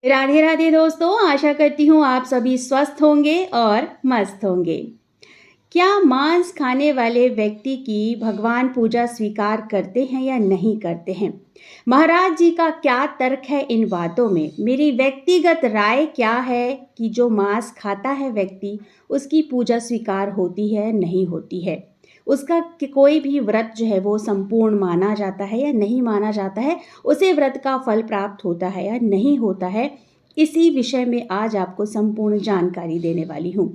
राधे राधे दोस्तों, आशा करती हूँ आप सभी स्वस्थ होंगे और मस्त होंगे। क्या मांस खाने वाले व्यक्ति की भगवान पूजा स्वीकार करते हैं या नहीं करते हैं? महाराज जी का क्या तर्क है इन बातों में? मेरी व्यक्तिगत राय क्या है कि जो मांस खाता है व्यक्ति, उसकी पूजा स्वीकार होती है, नहीं होती है? उसका कोई भी व्रत जो है वो संपूर्ण माना जाता है या नहीं माना जाता है? उसे व्रत का फल प्राप्त होता है या नहीं होता है? इसी विषय में आज आपको संपूर्ण जानकारी देने वाली हूँ।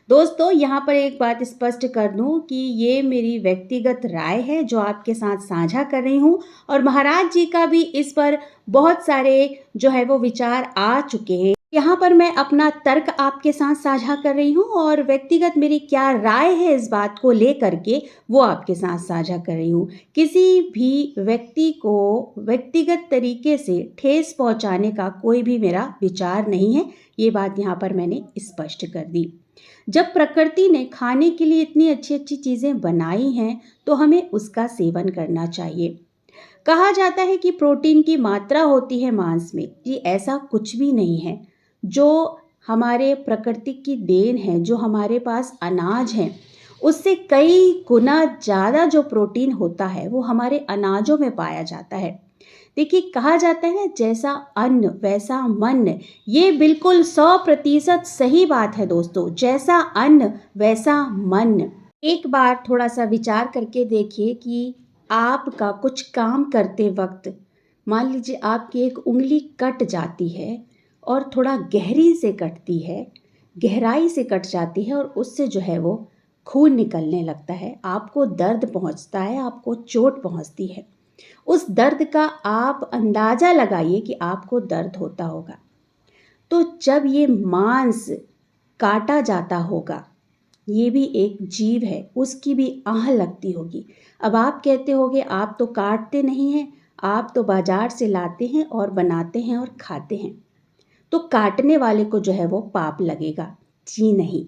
दोस्तों, यहाँ पर एक बात स्पष्ट कर दूँ कि ये मेरी व्यक्तिगत राय है जो आपके साथ साझा कर रही हूँ, और महाराज जी का भी इस पर बहुत सारे जो है वो विचार आ चुके हैं। यहाँ पर मैं अपना तर्क आपके साथ साझा कर रही हूँ और व्यक्तिगत मेरी क्या राय है इस बात को लेकर के वो आपके साथ साझा कर रही हूँ। किसी भी व्यक्ति को व्यक्तिगत तरीके से ठेस पहुँचाने का कोई भी मेरा विचार नहीं है, ये बात यहाँ पर मैंने स्पष्ट कर दी। जब प्रकृति ने खाने के लिए इतनी अच्छी अच्छी चीज़ें बनाई हैं तो हमें उसका सेवन करना चाहिए। कहा जाता है कि प्रोटीन की मात्रा होती है मांस में, जी ऐसा कुछ भी नहीं है। जो हमारे प्रकृति की देन है, जो हमारे पास अनाज है, उससे कई गुना ज़्यादा जो प्रोटीन होता है वो हमारे अनाजों में पाया जाता है। देखिए, कहा जाता है ना, जैसा अन्न वैसा मन। ये बिल्कुल 100% सही बात है दोस्तों। जैसा अन्न वैसा मन। एक बार थोड़ा सा विचार करके देखिए कि आपका कुछ काम करते वक्त मान लीजिए आपकी एक उंगली कट जाती है और थोड़ा गहरी से कटती है, गहराई से कट जाती है और उससे जो है वो खून निकलने लगता है, आपको दर्द पहुंचता है, आपको चोट पहुंचती है। उस दर्द का आप अंदाज़ा लगाइए कि आपको दर्द होता होगा। तो जब ये मांस काटा जाता होगा, ये भी एक जीव है, उसकी भी आह लगती होगी। अब आप कहते होगे आप तो काटते नहीं हैं, आप तो बाजार से लाते हैं और बनाते हैं और खाते हैं, तो काटने वाले को जो है वो पाप लगेगा। जी नहीं,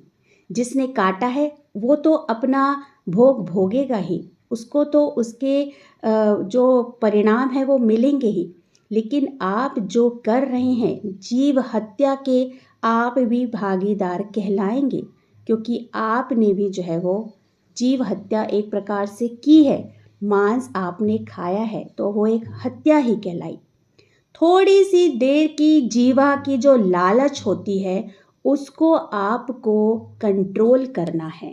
जिसने काटा है वो तो अपना भोग भोगेगा ही, उसको तो उसके जो परिणाम है वो मिलेंगे ही। लेकिन आप जो कर रहे हैं जीव हत्या के, आप भी भागीदार कहलाएंगे, क्योंकि आपने भी जो है वो जीव हत्या एक प्रकार से की है। मांस आपने खाया है तो वो एक हत्या ही कहलाई। थोड़ी सी देर की जीवा की जो लालच होती है उसको आपको कंट्रोल करना है,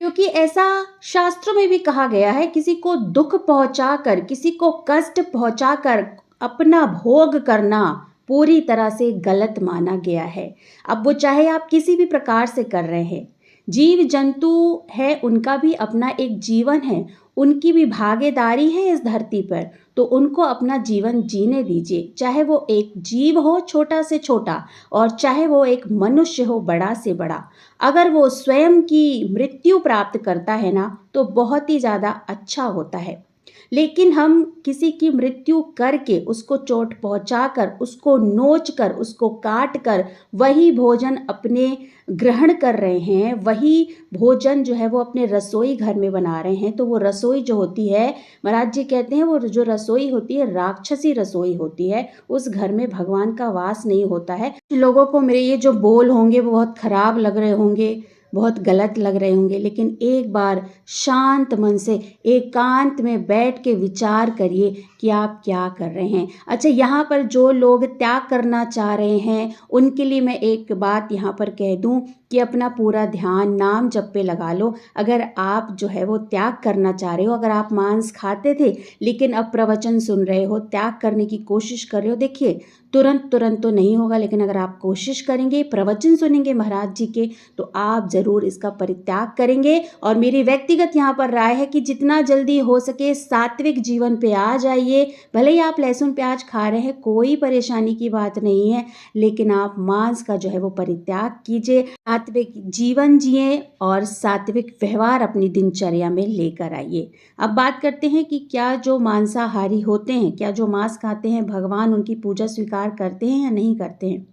क्योंकि ऐसा शास्त्रों में भी कहा गया है, किसी को दुख पहुंचाकर, किसी को कष्ट पहुंचाकर अपना भोग करना पूरी तरह से गलत माना गया है। अब वो चाहे आप किसी भी प्रकार से कर रहे हैं, जीव जंतु है, उनका भी अपना एक जीवन है, उनकी भी भागीदारी है इस धरती पर, तो उनको अपना जीवन जीने दीजिए। चाहे वो एक जीव हो छोटा से छोटा, और चाहे वो एक मनुष्य हो बड़ा से बड़ा। अगर वो स्वयं की मृत्यु प्राप्त करता है ना, तो बहुत ही ज़्यादा अच्छा होता है। लेकिन हम किसी की मृत्यु करके, उसको चोट पहुंचाकर, उसको नोच कर, उसको काट कर वही भोजन अपने ग्रहण कर रहे हैं, वही भोजन जो है वो अपने रसोई घर में बना रहे हैं, तो वो रसोई जो होती है, महाराज जी कहते हैं वो जो रसोई होती है राक्षसी रसोई होती है। उस घर में भगवान का वास नहीं होता है। लोगों को मेरे ये जो बोल होंगे वो बहुत खराब लग रहे होंगे, बहुत गलत लग रहे होंगे, लेकिन एक बार शांत मन से एकांत में बैठ के विचार करिए कि आप क्या कर रहे हैं। अच्छा, यहाँ पर जो लोग त्याग करना चाह रहे हैं उनके लिए मैं एक बात यहाँ पर कह दूँ कि अपना पूरा ध्यान नाम जप पे लगा लो। अगर आप जो है वो त्याग करना चाह रहे हो, अगर आप मांस खाते थे लेकिन अब प्रवचन सुन रहे हो, त्याग करने की कोशिश कर रहे हो, देखिए तुरंत तुरंत तो नहीं होगा, लेकिन अगर आप कोशिश करेंगे, प्रवचन सुनेंगे महाराज जी के, तो आप ज़रूर इसका परित्याग करेंगे। और मेरी व्यक्तिगत यहाँ पर राय है कि जितना जल्दी हो सके सात्विक जीवन पे आ जाइए। भले ही आप लहसुन प्याज खा रहे हैं, कोई परेशानी की बात नहीं है, लेकिन आप मांस का जो है वो परित्याग कीजिए, सात्विक जीवन जिए और सात्विक व्यवहार अपनी दिनचर्या में लेकर आइए। अब बात करते हैं कि क्या जो मांसाहारी होते हैं, क्या जो मांस खाते हैं, भगवान उनकी पूजा स्वीकार करते हैं या नहीं करते हैं।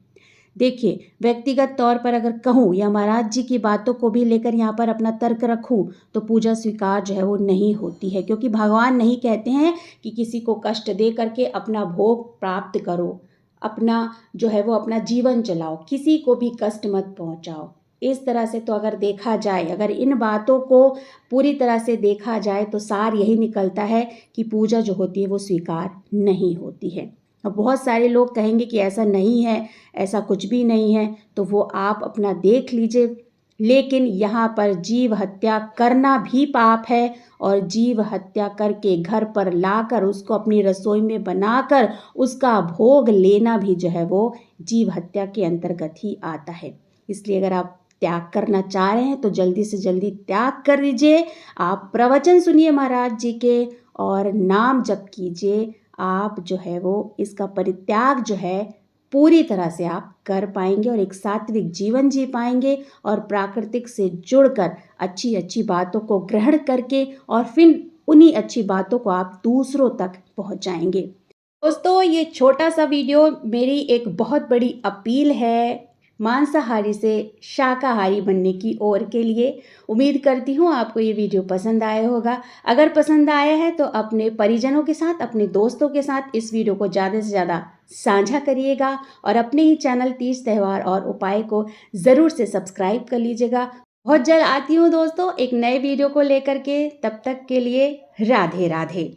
देखिए, व्यक्तिगत तौर पर अगर कहूँ या महाराज जी की बातों को भी लेकर यहाँ पर अपना तर्क रखूँ, तो पूजा स्वीकार जो है वो नहीं होती है, क्योंकि भगवान नहीं कहते हैं कि किसी को कष्ट दे करके अपना भोग प्राप्त करो। अपना जो है वो अपना जीवन चलाओ, किसी को भी कष्ट मत पहुंचाओ। इस तरह से तो अगर देखा जाए, अगर इन बातों को पूरी तरह से देखा जाए तो सार यही निकलता है कि पूजा जो होती है वो स्वीकार नहीं होती है। अब बहुत सारे लोग कहेंगे कि ऐसा नहीं है, ऐसा कुछ भी नहीं है, तो वो आप अपना देख लीजिए। लेकिन यहाँ पर जीव हत्या करना भी पाप है, और जीव हत्या करके घर पर लाकर उसको अपनी रसोई में बनाकर उसका भोग लेना भी जो है वो जीव हत्या के अंतर्गत ही आता है। इसलिए अगर आप त्याग करना चाह रहे हैं तो जल्दी से जल्दी त्याग कर दीजिए। आप प्रवचन सुनिए महाराज जी के और नाम जप कीजिए। आप जो है वो इसका परित्याग जो है पूरी तरह से आप कर पाएंगे और एक सात्विक जीवन जी पाएंगे, और प्राकृतिक से जुड़कर अच्छी अच्छी बातों को ग्रहण करके और फिर उन्हीं अच्छी बातों को आप दूसरों तक पहुंचाएंगे। दोस्तों, ये छोटा सा वीडियो मेरी एक बहुत बड़ी अपील है मांसाहारी से शाकाहारी बनने की ओर के लिए। उम्मीद करती हूँ आपको ये वीडियो पसंद आया होगा। अगर पसंद आया है तो अपने परिजनों के साथ, अपने दोस्तों के साथ इस वीडियो को ज़्यादा से ज़्यादा साझा करिएगा, और अपने ही चैनल तीज त्योहार और उपाय को ज़रूर से सब्सक्राइब कर लीजिएगा। बहुत जल्द आती हूँ दोस्तों एक नए वीडियो को लेकर के। तब तक के लिए राधे राधे।